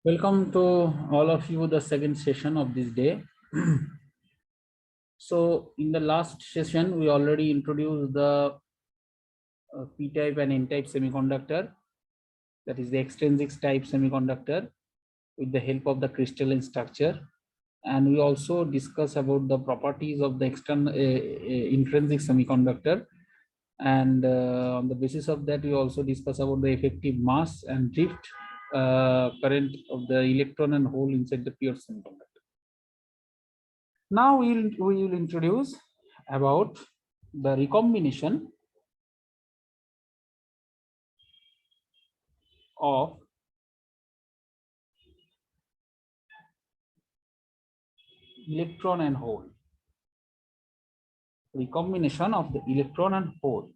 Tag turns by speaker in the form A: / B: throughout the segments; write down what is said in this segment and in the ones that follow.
A: Welcome to all of you, the second session of this day. So in the last session, we already introduced the P-type and N-type semiconductor, that is the extrinsic type semiconductor, with the help of the crystalline structure. And we also discuss about the properties of the external intrinsic semiconductor. And on the basis of that, we also discuss about the effective mass and drift current of the electron and hole inside the pure semiconductor. Now we will introduce about the recombination of electron and hole. Recombination of the electron and hole.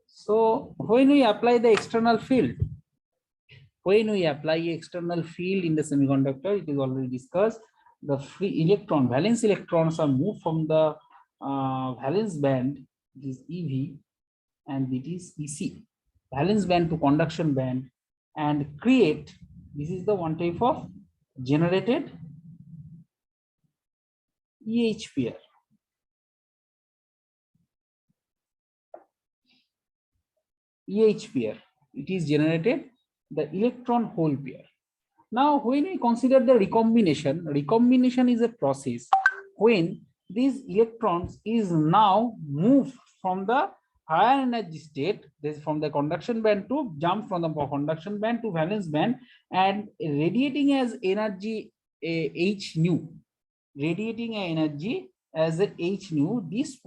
A: So when we apply the external field, in the semiconductor, it is already discussed, the free electron, valence electrons are moved from the valence band, it is EV, and it is EC, valence band to conduction band, and create, this is the one type of generated EH pair. EH pair, it is generated the electron hole pair. Now when we consider the recombination is a process when these electrons is now moved from the higher energy state, this from the conduction band to jump from the conduction band to valence band and radiating as energy H nu, radiating energy as a H nu. This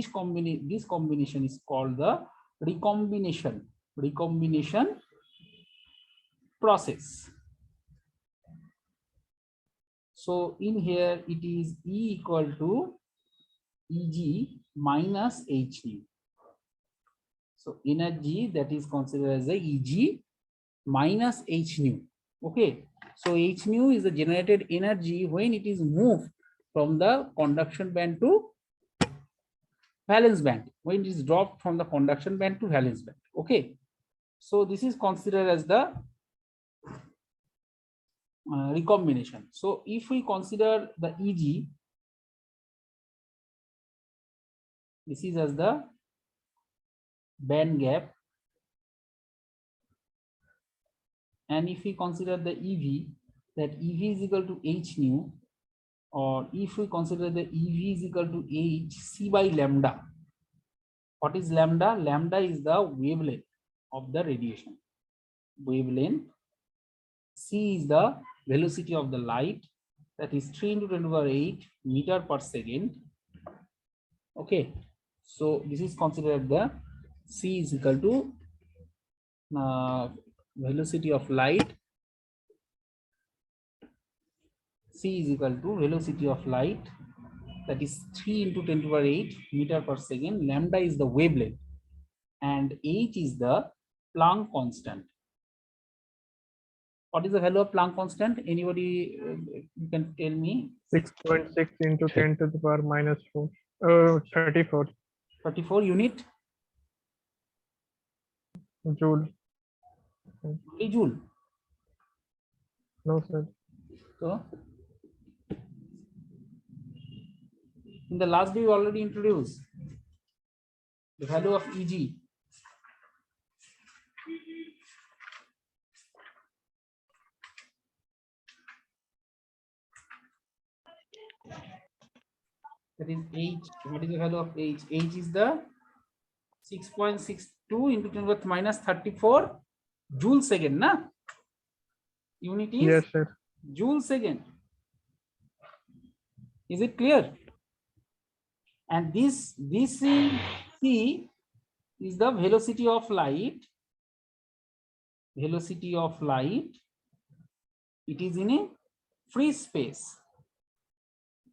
A: combination is called the recombination process. So in here it is E equal to Eg minus H nu. So energy that is considered as the Eg minus H nu. Okay. So H nu is the generated energy when it is moved from the conduction band to valence band, when it is dropped from the conduction band to valence band. Okay. So this is considered as the recombination. So if we consider the Eg, this is as the band gap, and if we consider the EV, that EV is equal to H nu, or if we consider the EV is equal to H C by lambda. What is lambda? Lambda is the wavelength of the radiation. Wavelength. C is the velocity of the light, that is 3 into 10⁸ meter per second. Okay, so this is considered the C is equal to velocity of light. C is equal to velocity of light, that is 3 into 10⁸ meter per second. Lambda is the wavelength, and H is the Planck constant. What is the value of Planck constant? Anybody you can tell me?
B: 6.6 into 10 to the power minus 4. 34.
A: 34 unit?
B: Joule.
A: Joule?
B: No, sir.
A: So in the last day we already introduced the value of Eg. That is H. What is the value of H? H is the 6.62 into 10 minus 34 joule second, na? Unit is
B: yes, sir.
A: Joule second. Is it clear? And this C is the velocity of light. Velocity of light it is in a free space.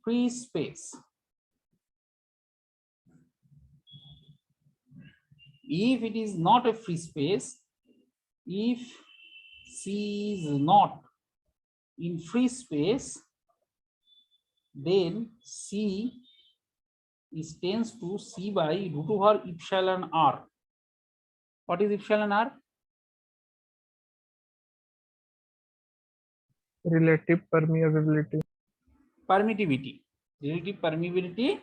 A: Free space. If it is not a free space, if C is not in free space, then C is tends to C by root over epsilon R. What is epsilon R?
B: Relative permeability.
A: Permittivity. Relative permeability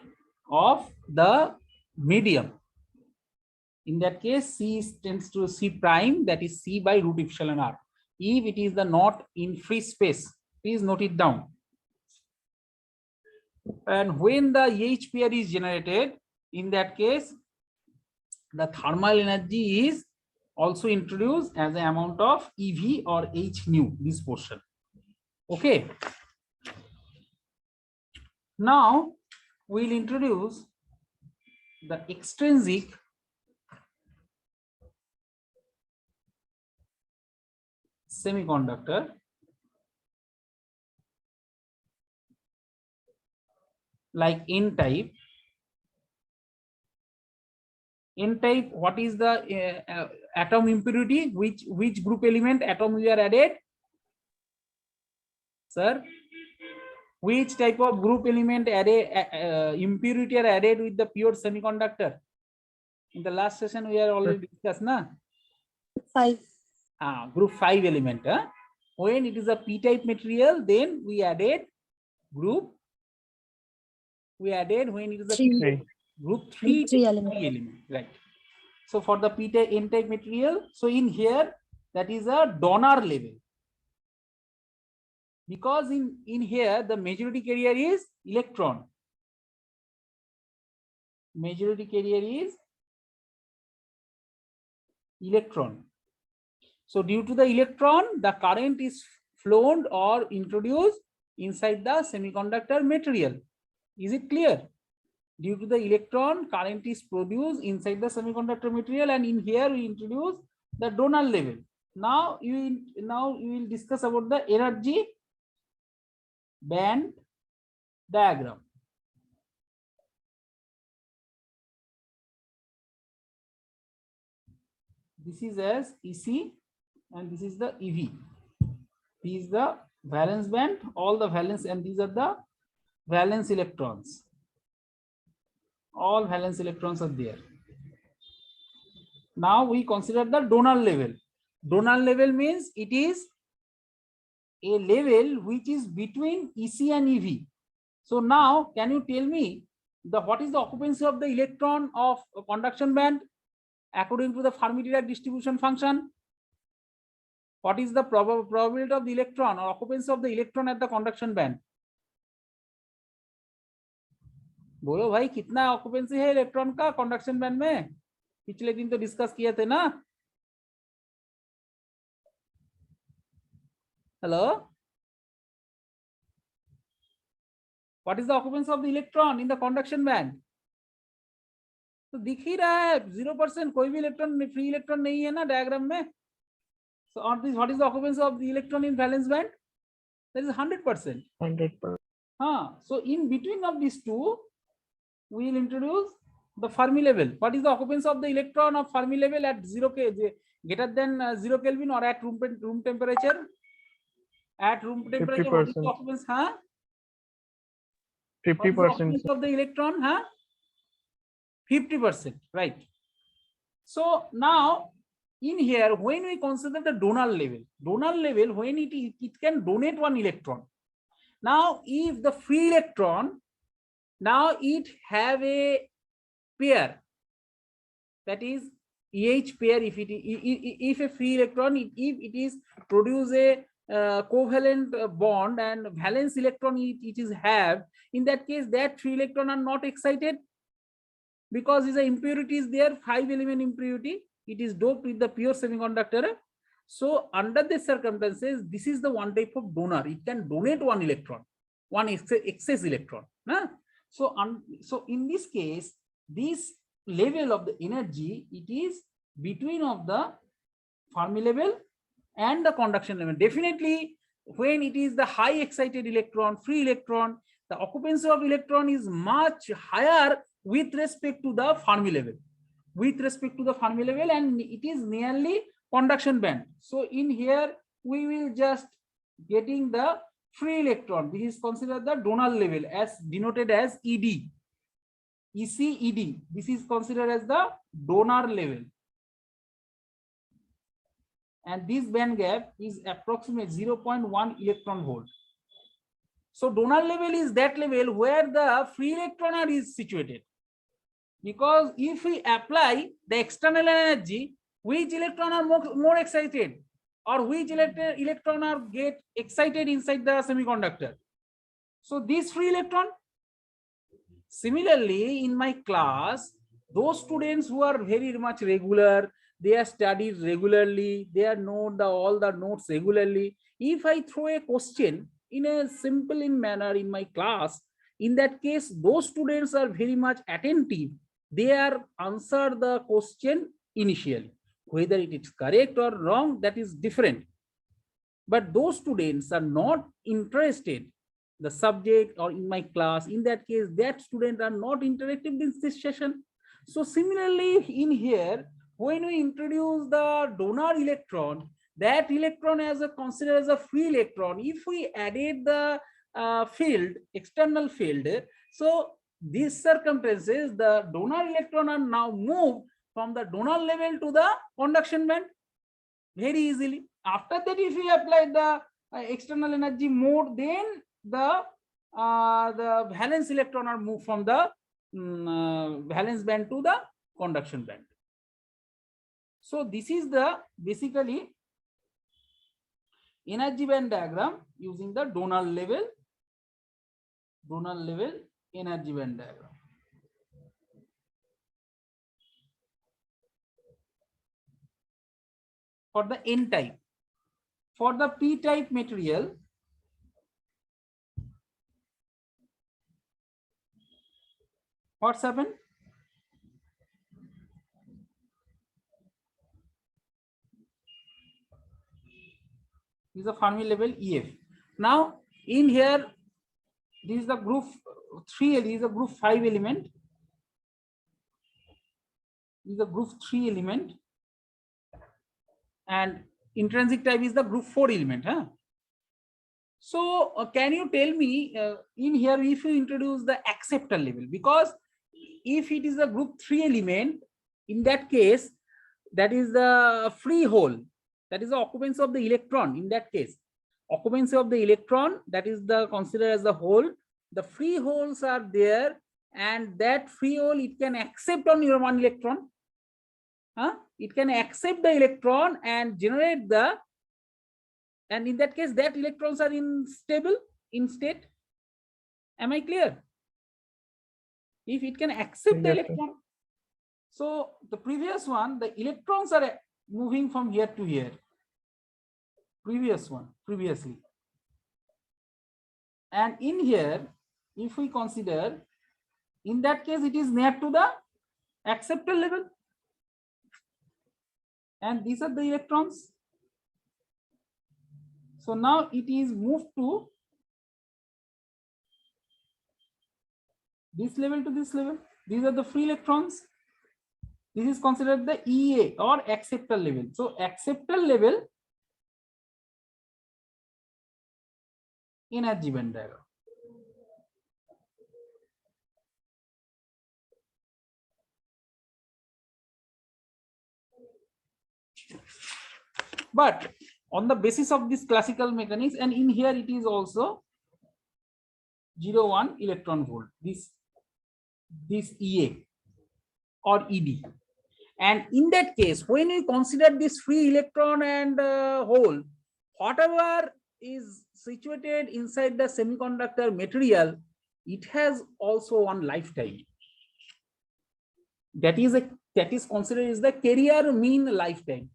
A: of the medium. In that case, C tends to C prime, that is C by root epsilon R. If it is the not in free space, please note it down. And when the EH pair is generated, in that case, the thermal energy is also introduced as an amount of EV or H nu, this portion. Okay. Now we'll introduce the extrinsic semiconductor. Like N-type. N-type, what is the atom impurity? Which group element atom we are added? Sir, which type of group element added impurity are added with the pure semiconductor? In the last session we are already discussed, na?
C: 5.
A: Group 5 element. When it is a p-type material, then we added group. We added when it is a
C: 3.
A: group 3
C: element.
A: Right. So for the p-type n-type material, so in here that is a donor level, because in here the majority carrier is electron. Majority carrier is electron. So due to the electron, the current is flown or introduced inside the semiconductor material. Is it clear? Due to the electron, current is produced inside the semiconductor material, and in here we introduce the donor level. Now you will discuss about the energy band diagram. This is as EC and this is the EV. This is the valence band, all the valence, and these are the valence electrons. All valence electrons are there. Now we consider the donor level. Donor level means it is a level which is between EC and EV. So now can you tell me what is the occupancy of the electron of a conduction band according to the Fermi-Dirac distribution function? What is the probability of the electron or occupancy of the electron at the conduction band? बोलो भाई कितना occupancy है electron का conduction band में? पिछले दिन तो discuss किए थे ना. Hello, what is the occupancy of the electron in the conduction band? तो दिख ही रहा है 0%, कोई भी इलेक्ट्रॉन फ्री इलेक्ट्रॉन नहीं है ना डायग्राम में. So on this, what is the occupancy of the electron in valence band? That is 100%.
B: 100%.
A: So in between of these two, we will introduce the Fermi level. What is the occupancy of the electron of Fermi level at 0 greater than 0 Kelvin or at room temperature? At room temperature,
B: 50%.
A: what is the occupancy?
B: 50%
A: of the electron, 50%, right? So now in here, when we consider the donor level, when it can donate one electron. Now if the free electron, now it have a pair, that is EH pair. If a free electron, if it is produce a covalent bond and valence electron it is have, in that case that free electron are not excited because is a impurity is there, 5 element impurity. It is doped with the pure semiconductor. So under the circumstances, this is the one type of donor. It can donate one electron, one excess electron. So in this case, this level of the energy, it is between of the Fermi level and the conduction level. Definitely when it is the high excited electron, free electron, the occupancy of electron is much higher with respect to the Fermi level. With respect to the Fermi level, and it is nearly conduction band. So in here we will just getting the free electron. This is considered the donor level, as denoted as ED. EC-ED. This is considered as the donor level. And this band gap is approximately 0.1 electron volt. So donor level is that level where the free electron is situated. Because if we apply the external energy, which electron are more excited, or which electron are get excited inside the semiconductor? So this free electron. Similarly, in my class, those students who are very much regular, they are studied regularly, they are know all the notes regularly. If I throw a question in a simple manner in my class, in that case, those students are very much attentive. They are answer the question initially. Whether it is correct or wrong, that is different. But those students are not interested the subject or in my class. In that case, that students are not interactive in this session. So similarly in here, when we introduce the donor electron, that electron as a considered as a free electron. If we added the field, external field, so these circumstances, the donor electron are now moved from the donor level to the conduction band very easily. After that, if we apply the external energy mode, then the valence electron are moved from the valence band to the conduction band. So this is the basically energy band diagram using the donor level energy band diagram. For the N type, for the P type material, what's happened? This is a Fermi level EF. Now in here, this is the group 3, this is a group 5 element. This is a group 3 element. And intrinsic type is the group 4 element. Huh? So can you tell me in here, if you introduce the acceptor level, because if it is a group 3 element, in that case, that is the free hole, that is the occupancy of the electron. In that case, occupancy of the electron, that is the considered as the hole. The free holes are there, and that free hole, it can accept on your one electron. It can accept the electron and generate the, and in that case, that electrons are in state. Am I clear? If it can accept the electron. So the previous one, the electrons are moving from here to here. Previously. And in here, if we consider, in that case, it is near to the acceptor level. And these are the electrons. So now it is moved to this level to this level. These are the free electrons. This is considered the EA or acceptor level. So acceptor level energy band diagram. But on the basis of this classical mechanics, and in here it is also 0.1 electron volt, this EA or ED. And in that case, when we consider this free electron and hole, whatever is situated inside the semiconductor material, it has also one lifetime. That is considered as the carrier mean lifetime.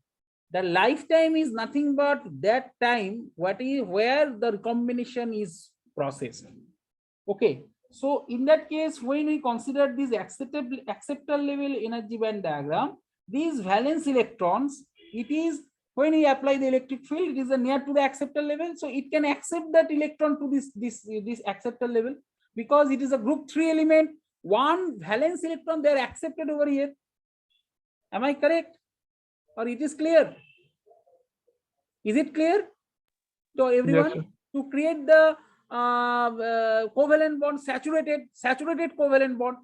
A: The lifetime is nothing but that time where the recombination is processed. Okay, so in that case, when we consider this acceptor level energy band diagram, these valence electrons, it is When we apply the electric field, it is near to the acceptor level, so it can accept that electron to this acceptor level, because it is a group 3 element. One valence electron, they are accepted over here. Am I correct, or it is clear? Is it clear to everyone?
B: Yes, sir.
A: To create the covalent bond, saturated covalent bond,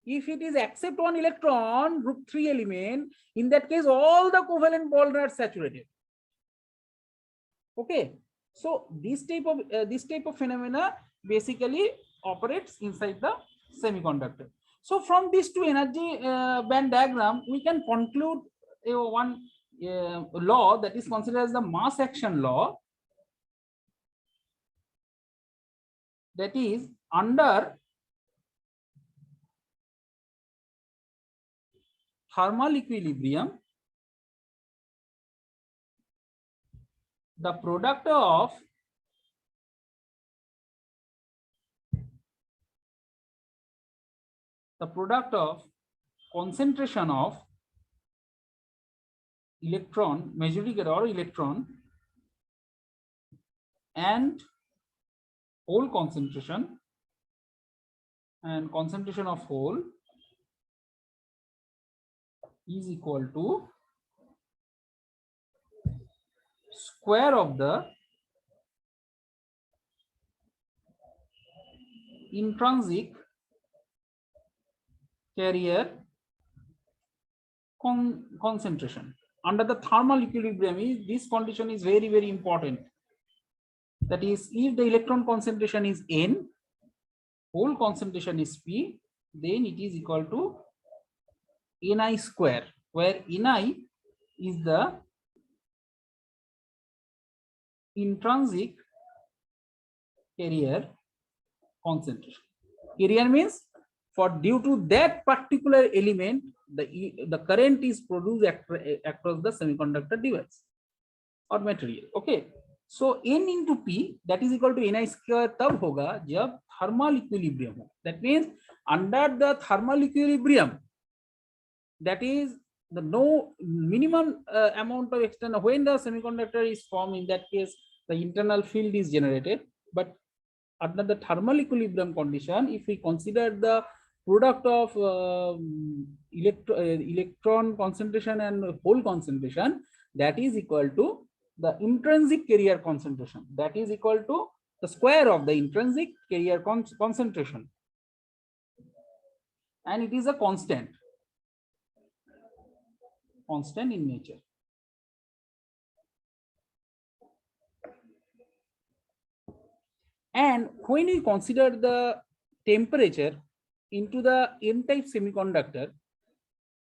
A: if it is accept one electron, group 3 element, in that case all the covalent bonds are saturated. Okay, so this type of phenomena basically operates inside the semiconductor. So from these two energy band diagram, we can conclude one law that is considered as the mass action law, that is, under thermal equilibrium, the product of concentration of electron, majority or electron, and hole concentration, and concentration of hole is equal to square of the intrinsic carrier concentration. Under the thermal equilibrium, this condition is very, very important. That is, if the electron concentration is N, hole concentration is P, then it is equal to Ni square, where Ni is the intrinsic carrier concentration. Carrier means, for due to that particular element, the current is produced across the semiconductor device or material. Okay, so N into P, that is equal to Ni square tab hoga jab thermal equilibrium ho. That means under the thermal equilibrium, that is the no minimum amount of external, when the semiconductor is formed, in that case the internal field is generated. But under the thermal equilibrium condition, if we consider the product of electron concentration and hole concentration, that is equal to the intrinsic carrier concentration, that is equal to the square of the intrinsic carrier concentration, and it is a constant in nature. And when we consider the temperature into the N-type semiconductor,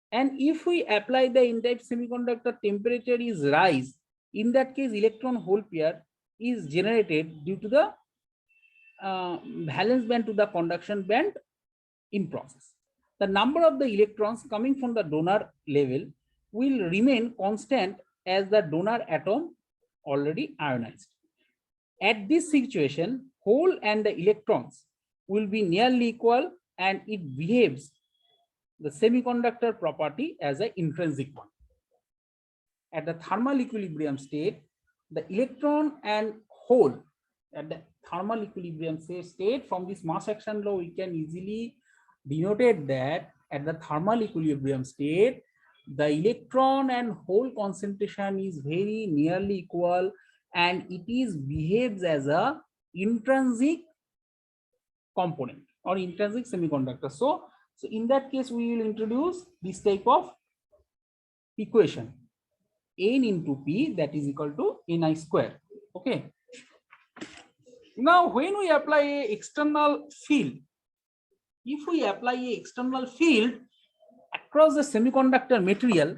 A: and if we apply the N-type semiconductor, temperature is rise, in that case electron hole pair is generated due to the valence band to the conduction band in process. The number of the electrons coming from the donor level will remain constant as the donor atom already ionized. At this situation, hole and the electrons will be nearly equal, and it behaves the semiconductor property as an intrinsic one. At the thermal equilibrium state, the electron and hole at the thermal equilibrium state, from this mass action law, we can easily denote that at the thermal equilibrium state, the electron and hole concentration is very nearly equal, and it is behaves as a intrinsic component or intrinsic semiconductor. So in that case, we will introduce this type of equation, N into P, that is equal to Ni square. Okay. Now, when we apply a external field, if we apply a external field across the semiconductor material,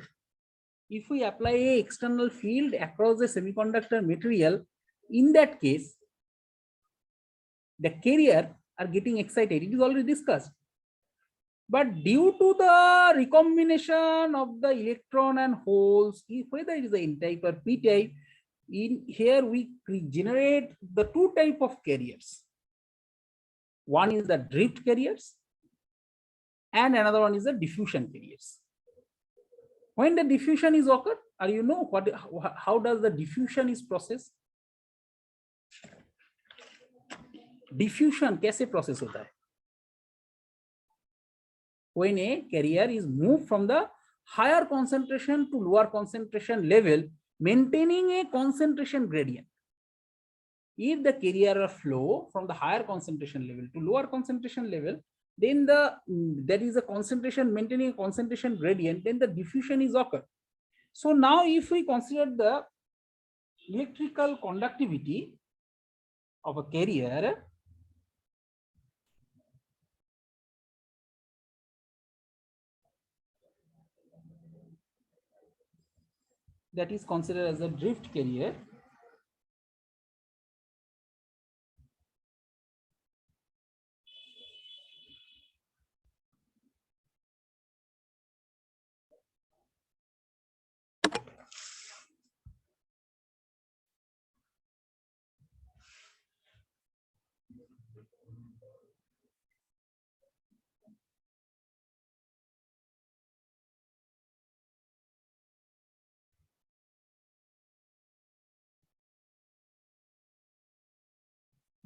A: if we apply a external field across the semiconductor material, in that case, the carrier are getting excited. It is already discussed. But due to the recombination of the electron and holes, if whether it is the N-type or P-type, in here we generate the two type of carriers. One is the drift carriers, and another one is the diffusion carriers. When the diffusion is occurred, or you know what, how does the diffusion is processed? Diffusion कैसे process होता है? When a carrier is moved from the higher concentration to lower concentration level, maintaining a concentration gradient. If the carrier flow from the higher concentration level to lower concentration level, then there is a concentration, maintaining a concentration gradient, then the diffusion is occurred. So now if we consider the electrical conductivity of a carrier, that is considered as a drift carrier.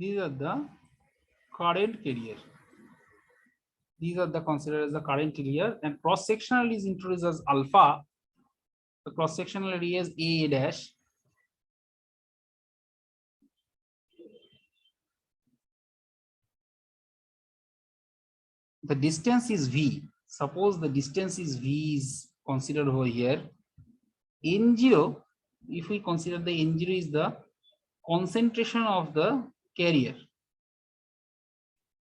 A: These are the current carrier. These are the considered as the current carrier, and cross sectional is introduced as alpha. The cross sectional area is A dash. The distance is V. Suppose the distance is V is considered over here. N0, if we consider the N0 is the concentration of the carrier.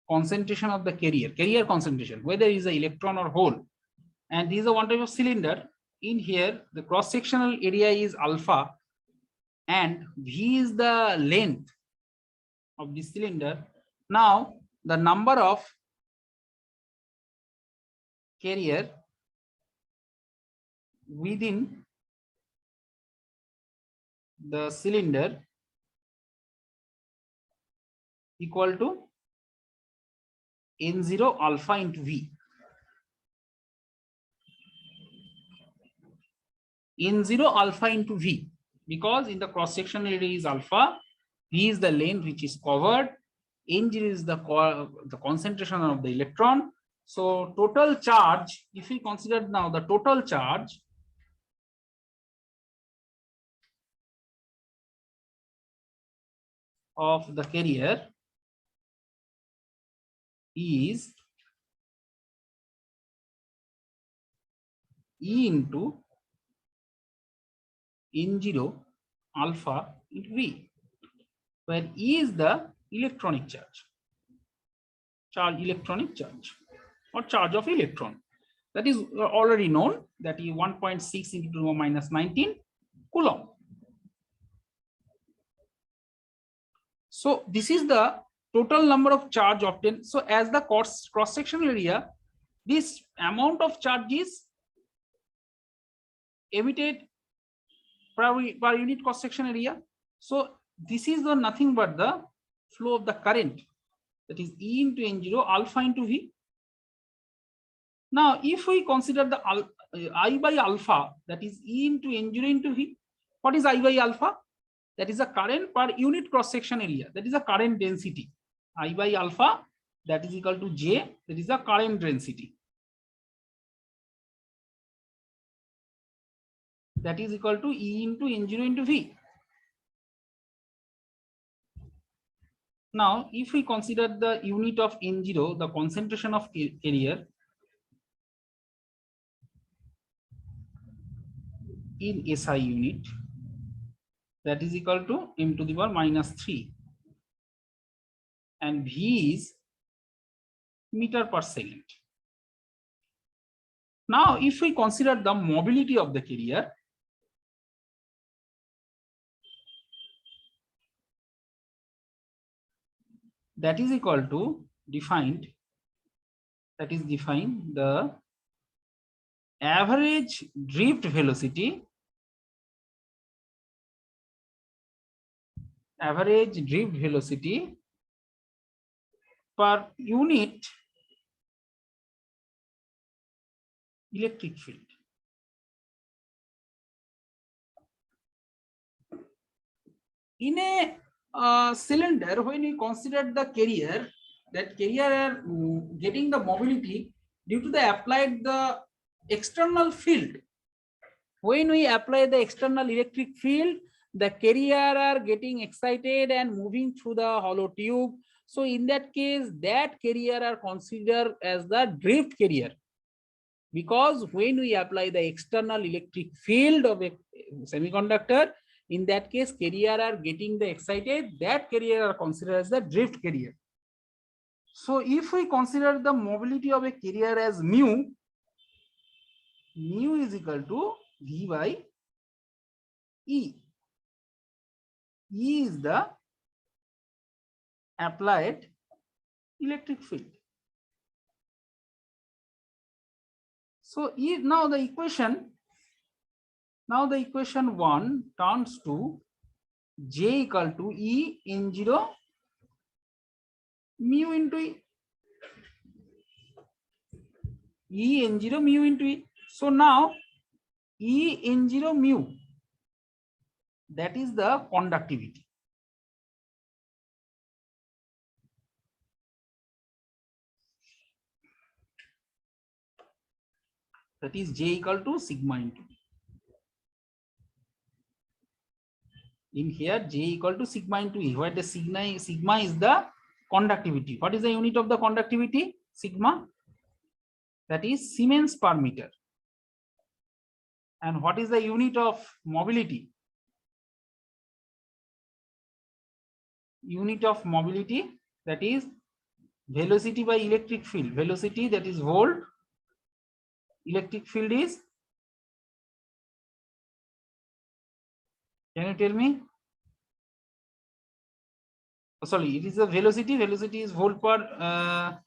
A: Concentration of the carrier concentration, whether it is an electron or hole. And this is a one type of cylinder. In here, the cross-sectional area is alpha, and V is the length of the cylinder. Now, the number of carrier within the cylinder equal to N0 alpha into V. N0 alpha into V, because in the cross section area is alpha, V is the length which is covered, N0 is the concentration of the electron. So total charge, if we consider now the total charge of the carrier is E into N0 alpha into V, where E is the electronic charge, electronic charge, or charge of electron. That is already known, that is 1.6 into 10 minus 19 Coulomb. So this is the total number of charge obtained. So as the cross-sectional area, this amount of charge is emitted per unit cross-section area. So this is the nothing but the flow of the current, that is E into N0 alpha into V. Now, if we consider the I by alpha, that is E into N0 into V, what is I by alpha? That is a current per unit cross-section area. That is a current density. I by alpha, that is equal to J, that is a current density. That is equal to E into N0 into V. Now, if we consider the unit of N0, the concentration of carrier in SI unit, that is equal to m to the power minus 3, and V is meter per second. Now, if we consider the mobility of the carrier, that is equal to defined the average drift velocity per unit electric field. in a cylinder, when we consider the carrier, that carrier are getting the mobility due to the applied the external field. When we apply the external electric field, the carrier are getting excited and moving through the hollow tube. So in that case, that carrier are considered as the drift carrier, because when we apply the external electric field of a semiconductor, in that case carrier are getting the excited, that carrier are considered as the drift carrier. So if we consider the mobility of a carrier as mu is equal to V by E. E is the applied electric field. So now the equation 1 turns to J equal to E N0 mu into E. E N0 mu into E. So now E N0 mu, that is the conductivity. That is J equal to sigma into E. In here, J equal to sigma into E, where the sigma is the conductivity. What is the unit of the conductivity? Sigma. That is Siemens per meter. And what is the unit of mobility? Unit of mobility, that is velocity by electric field. Velocity, that is volt. Electric field is, can you tell me? Oh, sorry, it is the velocity. Velocity is volt per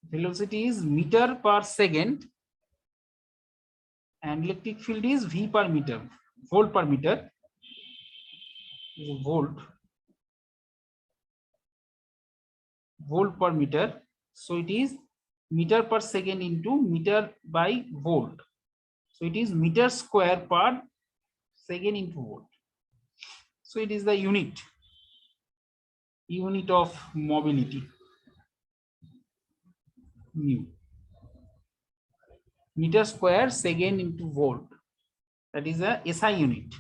A: velocity is meter per second, and electric field is V per meter, volt per meter. Volt per meter. So it is meter per second into meter by volt. So it is meter square per second into volt. So it is the unit of mobility, mu. Meter square second into volt. That is a SI unit.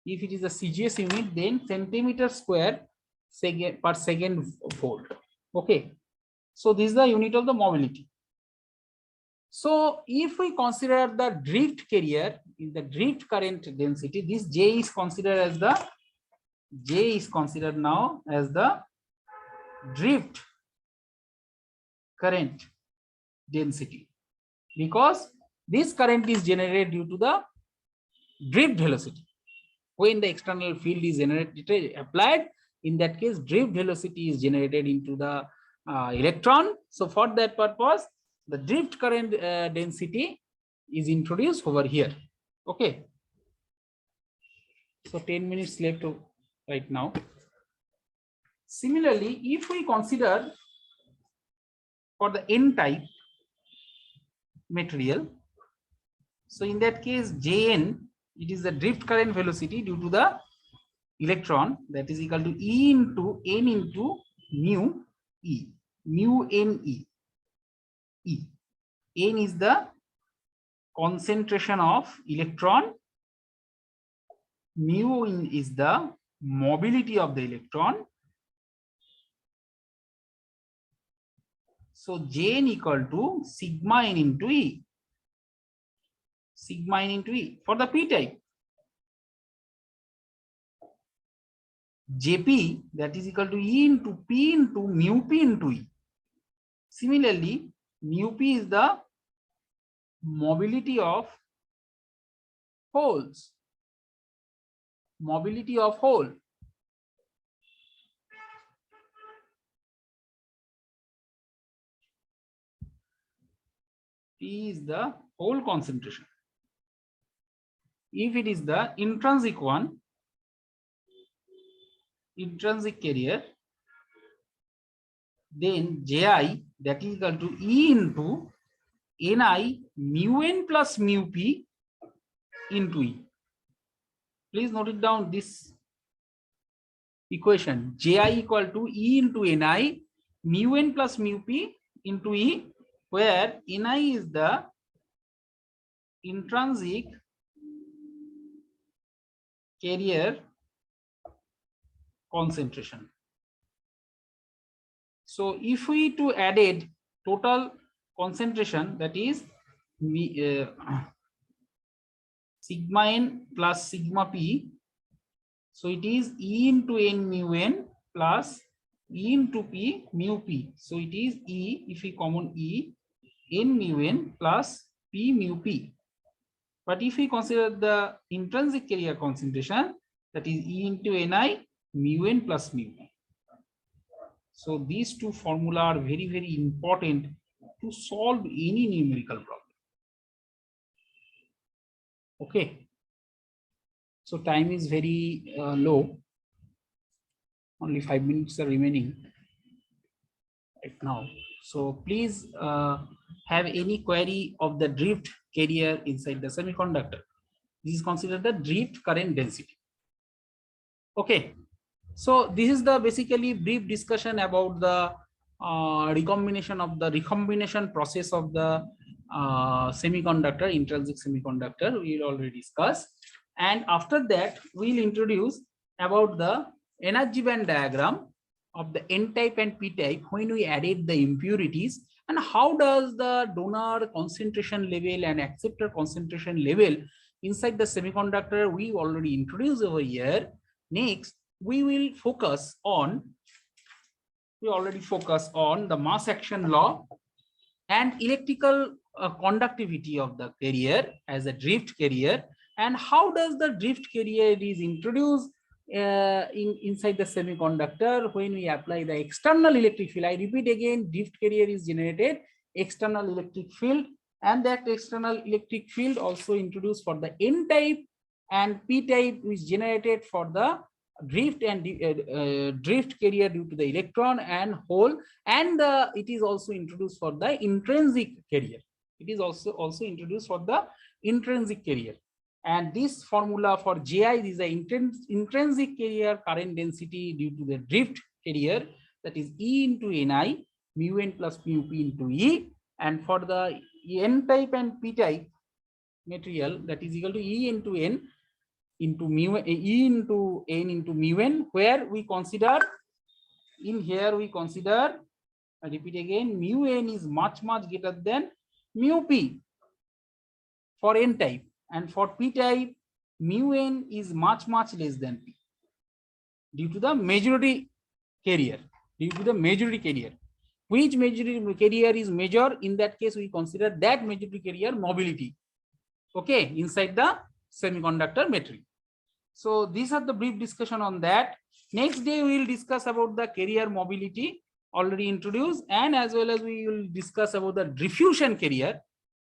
A: If it is a CGS unit, then centimeter square second per second volt. Okay. So this is the unit of the mobility. So if we consider the drift carrier in the drift current density, this J is considered now as the drift current density, because this current is generated due to the drift velocity. When the external field is applied, in that case drift velocity is generated into the electron. So for that purpose, the drift current density is introduced over here. Okay. So 10 minutes left right now. Similarly, if we consider for the N-type material, so in that case Jn, it is the drift current velocity due to the electron, that is equal to E into N into mu E, mu N E. E. N is the concentration of electron, mu is the mobility of the electron. So Jn equal to sigma n into E. Sigma n into E. For the p-type, Jp, that is equal to E into P into mu P into E. Similarly, mu P is the mobility of holes. Mobility of hole. P is the hole concentration. If it is the intrinsic one, intrinsic carrier, then Ji, that is equal to E into Ni mu n plus mu p into E. Please note it down, this equation Ji equal to E into Ni mu n plus mu p into E, where Ni is the intrinsic carrier concentration. So if we to added total concentration, that is sigma n plus sigma p, so it is E into n mu n plus E into p mu p. So it is E, if we common E, n mu n plus p mu p. But if we consider the intrinsic carrier concentration, that is E into Ni mu n plus mu n. So these two formula are very, very important to solve any numerical problem. Okay. So time is very low. Only 5 minutes are remaining right now. So please have any query of the drift carrier inside the semiconductor. This is considered the drift current density. Okay. So this is the basically brief discussion about the recombination process of the semiconductor, intrinsic semiconductor. We will already discuss, and after that we will introduce about the energy band diagram of the N type and P type when we added the impurities, and how does the donor concentration level and acceptor concentration level inside the semiconductor we already introduced over here. Next, we will focus on, the mass action law and electrical conductivity of the carrier as a drift carrier, and how does the drift carrier is introduced inside the semiconductor when we apply the external electric field. I repeat again, drift carrier is generated external electric field, and that external electric field also introduced for the N type and P type is generated for the drift and drift carrier due to the electron and hole, and it is also introduced for the intrinsic carrier. It is also introduced for the intrinsic carrier, and this formula for Ji is the intrinsic carrier current density due to the drift carrier, that is E into Ni mu n plus mu p into E, and for the N type and P type material, that is equal to E into N into mu E into N into mu n, where we consider, in here we consider, I repeat again, mu n is much greater than mu p for N type, and for P type mu n is much less than p due to the majority carrier. Which majority carrier is major? In that case, we consider that majority carrier mobility, okay, inside the semiconductor material. So these are the brief discussion on that. Next day we will discuss about the carrier mobility already introduced, and as well as we will discuss about the diffusion carrier,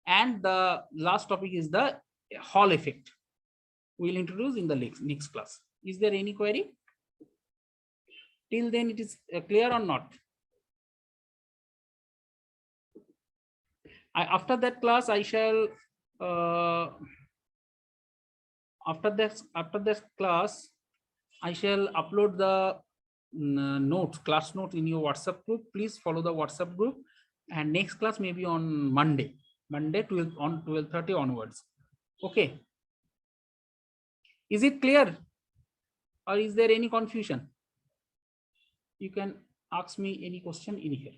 A: and the last topic is the Hall effect. We will introduce in the next class. Is there any query? Till then it is clear or not? After that class I shall after that class I shall upload the class notes in your WhatsApp group. Please follow the WhatsApp group, and next class may be on Monday 12:30 onwards. Okay, is it clear or is there any confusion? You can ask me any question in here.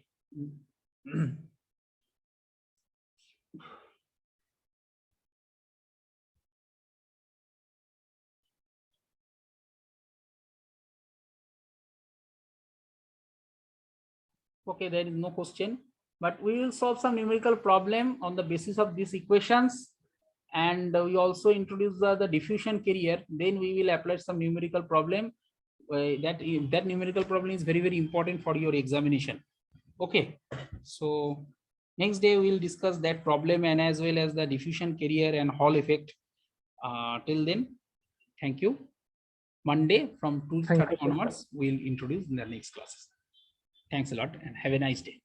A: Okay, there is no question, but we will solve some numerical problem on the basis of these equations, and we also introduce the diffusion carrier. Then we will apply some numerical problem. That numerical problem is very important for your examination. Okay, so next day we will discuss that problem and as well as the diffusion carrier and Hall effect. Till then, thank you. Monday from 2:30 onwards, we'll introduce in the next classes. Thanks a lot and have a nice day.